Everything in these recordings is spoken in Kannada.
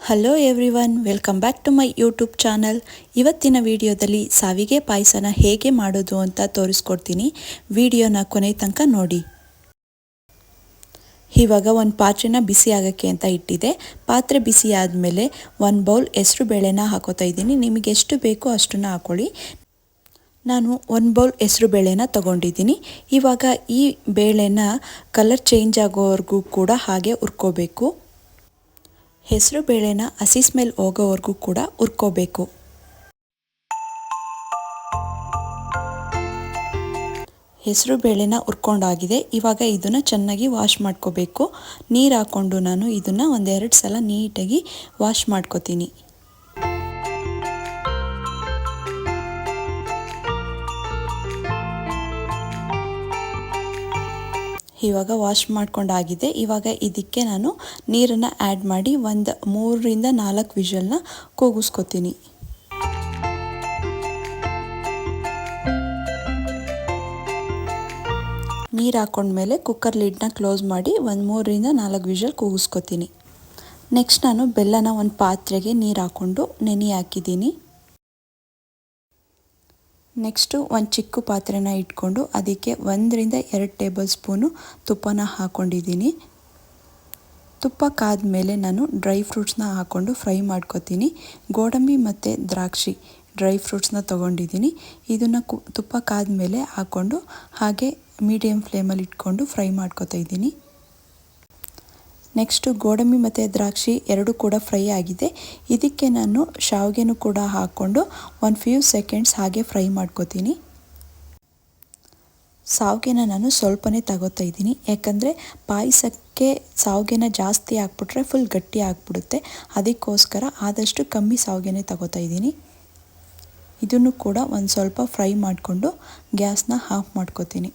Hello everyone, welcome back to my YouTube channel. ಇವತ್ತಿನ ವಿಡಿಯೋದಲ್ಲಿ ಸಾವಿಗೆ ಪಾಯಸನ ಹೇಗೆ ಮಾಡೋದು ಅಂತ ತೋರಿಸ್ಕೊಡ್ತೀನಿ. ವಿಡಿಯೋನ ಕೊನೆ ತನಕ ನೋಡಿ. ಇವಾಗ ಒಂದು ಪಾತ್ರೆನ ಬಿಸಿ ಆಗೋಕ್ಕೆ ಅಂತ ಇಟ್ಟಿದೆ. ಪಾತ್ರೆ ಬಿಸಿ ಆದಮೇಲೆ 1 ಬೌಲ್ ಹೆಸರು ಬೇಳೆನ ಹಾಕೋತಾ ಇದ್ದೀನಿ. ನಿಮಗೆ ಎಷ್ಟು ಬೇಕೋ ಅಷ್ಟನ್ನು ಹಾಕೊಳ್ಳಿ. ನಾನು 1 ಬೌಲ್ ಹೆಸರು ಬೇಳೆನ ತಗೊಂಡಿದ್ದೀನಿ. ಇವಾಗ ಈ ಬೇಳೆನ ಕಲರ್ ಚೇಂಜ್ ಆಗೋವರೆಗೂ ಕೂಡ ಹಾಗೆ ಹುರ್ಕೋಬೇಕು. ಹೆಸರು ಬೇಳೆನ ಹಸಿ ಸ್ಮೆಲ್ ಹೋಗೋವರೆಗೂ ಕೂಡ ಹುರ್ಕೋಬೇಕು. ಹೆಸರು ಬೇಳೆನ ಹುರ್ಕೊಂಡಾಗಿದೆ. ಇವಾಗ ಇದನ್ನು ಚೆನ್ನಾಗಿ ವಾಶ್ ಮಾಡ್ಕೋಬೇಕು. ನೀರು ಹಾಕ್ಕೊಂಡು ನಾನು ಇದನ್ನು 1-2 ಸಲ ನೀಟಾಗಿ ವಾಶ್ ಮಾಡ್ಕೋತೀನಿ. ಇವಾಗ ವಾಶ್ ಮಾಡ್ಕೊಂಡಾಗಿದೆ. ಇವಾಗ ಇದಕ್ಕೆ ನಾನು ನೀರನ್ನು ಆ್ಯಡ್ ಮಾಡಿ 3-4 ವಿಷಲ್ನ ಕೂಗಿಸ್ಕೊತೀನಿ. ನೀರು ಹಾಕ್ಕೊಂಡ್ಮೇಲೆ ಕುಕ್ಕರ್ ಲಿಡ್ನ ಕ್ಲೋಸ್ ಮಾಡಿ 3-4 ವಿಷಲ್ ಕೂಗಿಸ್ಕೊತೀನಿ. ನೆಕ್ಸ್ಟ್ ನಾನು ಬೆಲ್ಲನ ಒಂದು ಪಾತ್ರೆಗೆ ನೀರು ಹಾಕ್ಕೊಂಡು ನೆನೆ ಹಾಕಿದ್ದೀನಿ. ನೆಕ್ಸ್ಟು ಒಂದು ಚಿಕ್ಕ ಪಾತ್ರೆನ ಇಟ್ಕೊಂಡು ಅದಕ್ಕೆ 1-2 ಟೇಬಲ್ ಸ್ಪೂನು ತುಪ್ಪನ ಹಾಕ್ಕೊಂಡಿದ್ದೀನಿ. ತುಪ್ಪ ಕಾದ್ಮೇಲೆ ನಾನು ಡ್ರೈ ಫ್ರೂಟ್ಸ್ನ ಹಾಕ್ಕೊಂಡು ಫ್ರೈ ಮಾಡ್ಕೊತೀನಿ. ಗೋಡಂಬಿ ಮತ್ತು ದ್ರಾಕ್ಷಿ ಡ್ರೈ ಫ್ರೂಟ್ಸ್ನ ತೊಗೊಂಡಿದ್ದೀನಿ. ಇದನ್ನು ತುಪ್ಪ ಕಾದ್ಮೇಲೆ ಹಾಕ್ಕೊಂಡು ಹಾಗೆ ಮೀಡಿಯಮ್ ಫ್ಲೇಮಲ್ಲಿ ಇಟ್ಕೊಂಡು ಫ್ರೈ ಮಾಡ್ಕೊತಾ ಇದ್ದೀನಿ. ನೆಕ್ಸ್ಟು ಗೋಡಂಬಿ ಮತ್ತು ದ್ರಾಕ್ಷಿ ಎರಡೂ ಕೂಡ ಫ್ರೈ ಆಗಿದೆ. ಇದಕ್ಕೆ ನಾನು ಶಾವಿಗೆನೂ ಕೂಡ ಹಾಕ್ಕೊಂಡು 1 few ಸೆಕೆಂಡ್ಸ್ ಹಾಗೆ ಫ್ರೈ ಮಾಡ್ಕೋತೀನಿ. ಶಾವಿಗೆನ ನಾನು ಸ್ವಲ್ಪನೇ ತಗೋತಾ ಇದ್ದೀನಿ, ಯಾಕಂದರೆ ಪಾಯಸಕ್ಕೆ ಶಾವಿಗೆನ ಜಾಸ್ತಿ ಹಾಕ್ಬಿಟ್ರೆ ಫುಲ್ ಗಟ್ಟಿ ಆಗಿಬಿಡುತ್ತೆ. ಅದಕ್ಕೋಸ್ಕರ ಆದಷ್ಟು ಕಮ್ಮಿ ಶಾವಿಗೆನೇ ತಗೋತಾ ಇದ್ದೀನಿ. ಇದನ್ನು ಕೂಡ ಒಂದು ಸ್ವಲ್ಪ ಫ್ರೈ ಮಾಡಿಕೊಂಡು ಗ್ಯಾಸ್ನ ಆಫ್ ಮಾಡ್ಕೋತೀನಿ.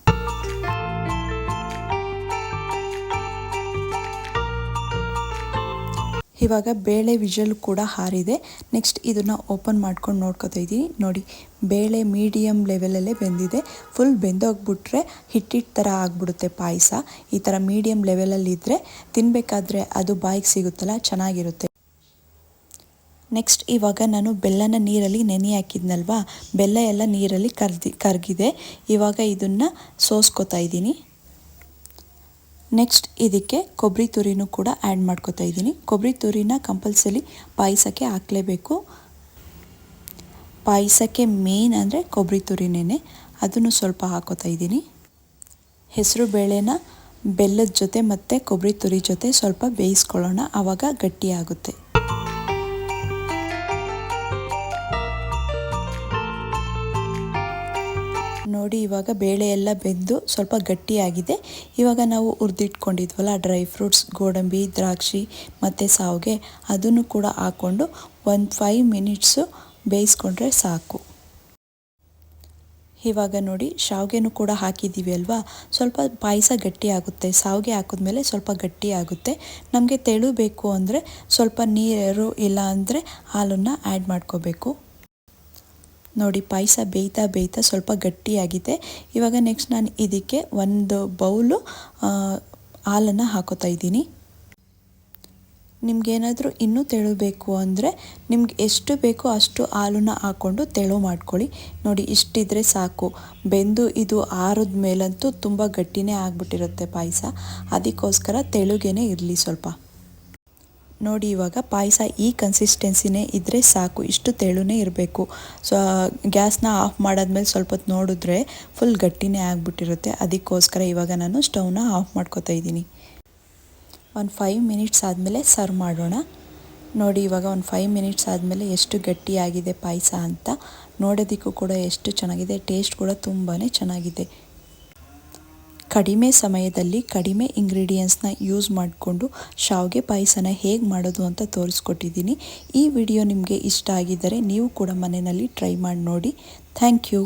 ಇವಾಗ ಬೇಳೆ ವಿಷಲ್ ಕೂಡ ಹಾರಿದೆ. ನೆಕ್ಸ್ಟ್ ಇದನ್ನು ಓಪನ್ ಮಾಡ್ಕೊಂಡು ನೋಡ್ಕೊತಾ ಇದ್ದೀನಿ. ನೋಡಿ, ಬೇಳೆ ಮೀಡಿಯಮ್ ಲೆವೆಲಲ್ಲೇ ಬೆಂದಿದೆ. ಫುಲ್ ಬೆಂದೋಗ್ಬಿಟ್ರೆ ಹಿಟ್ಟಿಟ್ಟು ಥರ ಆಗಿಬಿಡುತ್ತೆ ಪಾಯಸ. ಈ ಥರ ಮೀಡಿಯಮ್ ಲೆವೆಲಲ್ಲಿದ್ದರೆ ತಿನ್ನಬೇಕಾದ್ರೆ ಅದು ಬಾಯಿಗೆ ಸಿಗುತ್ತಲ್ಲ, ಚೆನ್ನಾಗಿರುತ್ತೆ. ನೆಕ್ಸ್ಟ್ ಇವಾಗ ನಾನು ಬೆಲ್ಲನ ನೀರಲ್ಲಿ ನೆನೆ ಹಾಕಿದ್ನಲ್ವಾ, ಬೆಲ್ಲ ಎಲ್ಲ ನೀರಲ್ಲಿ ಕರಗಿದೆ. ಇವಾಗ ಇದನ್ನು ಸೋಸ್ಕೋತಾ ಇದ್ದೀನಿ. ನೆಕ್ಸ್ಟ್ ಇದಕ್ಕೆ ಕೊಬ್ಬರಿ ತುರಿನೂ ಕೂಡ ಆ್ಯಡ್ ಮಾಡ್ಕೋತಾ ಇದ್ದೀನಿ. ಕೊಬ್ಬರಿ ತುರಿನ ಕಂಪಲ್ಸರಿ ಪಾಯಸಕ್ಕೆ ಹಾಕಲೇಬೇಕು. ಪಾಯಸಕ್ಕೆ ಮೇನ್ ಅಂದರೆ ಕೊಬ್ಬರಿ ತುರಿನೇ, ಅದನ್ನು ಸ್ವಲ್ಪ ಹಾಕೋತಾ ಇದ್ದೀನಿ. ಹೆಸರು ಬೇಳೆನ ಬೆಲ್ಲದ ಜೊತೆ ಮತ್ತು ಕೊಬ್ಬರಿ ತುರಿ ಜೊತೆ ಸ್ವಲ್ಪ ಬೇಯಿಸ್ಕೊಳ್ಳೋಣ, ಆವಾಗ ಗಟ್ಟಿಯಾಗುತ್ತೆ. ನೋಡಿ, ಇವಾಗ ಬೇಳೆ ಎಲ್ಲ ಬೆಂದು ಸ್ವಲ್ಪ ಗಟ್ಟಿಯಾಗಿದೆ. ಇವಾಗ ನಾವು ಹುರಿದಿಟ್ಕೊಂಡಿದ್ವಲ್ಲ ಡ್ರೈ ಫ್ರೂಟ್ಸ್, ಗೋಡಂಬಿ, ದ್ರಾಕ್ಷಿ ಮತ್ತು ಶಾವಿಗೆ, ಅದನ್ನು ಕೂಡ ಹಾಕ್ಕೊಂಡು 5 ಮಿನಿಟ್ಸು ಬೇಯಿಸ್ಕೊಂಡ್ರೆ ಸಾಕು. ಇವಾಗ ನೋಡಿ, ಶಾವಿಗೆನೂ ಕೂಡ ಹಾಕಿದ್ದೀವಿ ಅಲ್ವಾ, ಸ್ವಲ್ಪ ಪಾಯಸ ಗಟ್ಟಿ ಆಗುತ್ತೆ. ಶಾವಿಗೆ ಹಾಕಿದ್ಮೇಲೆ ಸ್ವಲ್ಪ ಗಟ್ಟಿ ಆಗುತ್ತೆ. ನಮಗೆ ತೆಳು ಬೇಕು ಅಂದರೆ ಸ್ವಲ್ಪ ನೀರು ಇಲ್ಲ ಅಂದರೆ ಹಾಲನ್ನು ಆ್ಯಡ್ ಮಾಡ್ಕೋಬೇಕು. ನೋಡಿ, ಪಾಯಸ ಬೇಯ್ತಾ ಸ್ವಲ್ಪ ಗಟ್ಟಿಯಾಗಿದೆ. ಇವಾಗ ನೆಕ್ಸ್ಟ್ ನಾನು ಇದಕ್ಕೆ 1 ಬೌಲು ಹಾಲನ್ನು ಹಾಕೋತಾ ಇದ್ದೀನಿ. ನಿಮಗೇನಾದರೂ ಇನ್ನೂ ತೆಳು ಬೇಕು ಅಂದರೆ ನಿಮ್ಗೆ ಎಷ್ಟು ಬೇಕೋ ಅಷ್ಟು ಹಾಲನ್ನು ಹಾಕ್ಕೊಂಡು ತೆಳು ಮಾಡ್ಕೊಳ್ಳಿ. ನೋಡಿ, ಇಷ್ಟಿದ್ರೆ ಸಾಕು. ಬೆಂದು ಇದು ಆರಿದ ಮೇಲಂತೂ ತುಂಬ ಗಟ್ಟಿನೇ ಆಗಿಬಿಟ್ಟಿರುತ್ತೆ ಪಾಯಸ. ಅದಕ್ಕೋಸ್ಕರ ತೆಳುಗೇನೆ ಇರಲಿ ಸ್ವಲ್ಪ. ನೋಡಿ, ಇವಾಗ ಪಾಯಸ ಈ ಕನ್ಸಿಸ್ಟೆನ್ಸಿನೇ ಇದ್ದರೆ ಸಾಕು, ಇಷ್ಟು ತೆಳುನೇ ಇರಬೇಕು. ಸೊ ಗ್ಯಾಸ್ನ ಆಫ್ ಮಾಡಾದ್ಮೇಲೆ ಸ್ವಲ್ಪ ಹೊತ್ತು ನೋಡಿದ್ರೆ ಫುಲ್ ಗಟ್ಟಿನೇ ಆಗಿಬಿಟ್ಟಿರುತ್ತೆ. ಅದಕ್ಕೋಸ್ಕರ ಇವಾಗ ನಾನು ಸ್ಟವ್ನ ಆಫ್ ಮಾಡ್ಕೋತಾ ಇದ್ದೀನಿ. 5 ಮಿನಿಟ್ಸ್ ಆದಮೇಲೆ ಸರ್ವ್ ಮಾಡೋಣ. ನೋಡಿ, ಇವಾಗ 5 ಮಿನಿಟ್ಸ್ ಆದಮೇಲೆ ಎಷ್ಟು ಗಟ್ಟಿಯಾಗಿದೆ ಪಾಯಸ ಅಂತ. ನೋಡೋದಕ್ಕೂ ಕೂಡ ಎಷ್ಟು ಚೆನ್ನಾಗಿದೆ, ಟೇಸ್ಟ್ ಕೂಡ ತುಂಬಾ ಚೆನ್ನಾಗಿದೆ. ಕಡಿಮೆ ಸಮಯದಲ್ಲಿ ಕಡಿಮೆ ಇಂಗ್ರೀಡಿಯೆಂಟ್ಸ್ನ ಯೂಸ್ ಮಾಡಿಕೊಂಡು ಶಾವಿಗೆ ಪಾಯಸನ ಹೇಗೆ ಮಾಡೋದು ಅಂತ ತೋರಿಸ್ಕೊಟ್ಟಿದ್ದೀನಿ. ಈ ವಿಡಿಯೋ ನಿಮಗೆ ಇಷ್ಟ ಆಗಿದ್ದರೆ ನೀವು ಕೂಡ ಮನೆಯಲ್ಲಿ ಟ್ರೈ ಮಾಡಿ ನೋಡಿ. Thank you.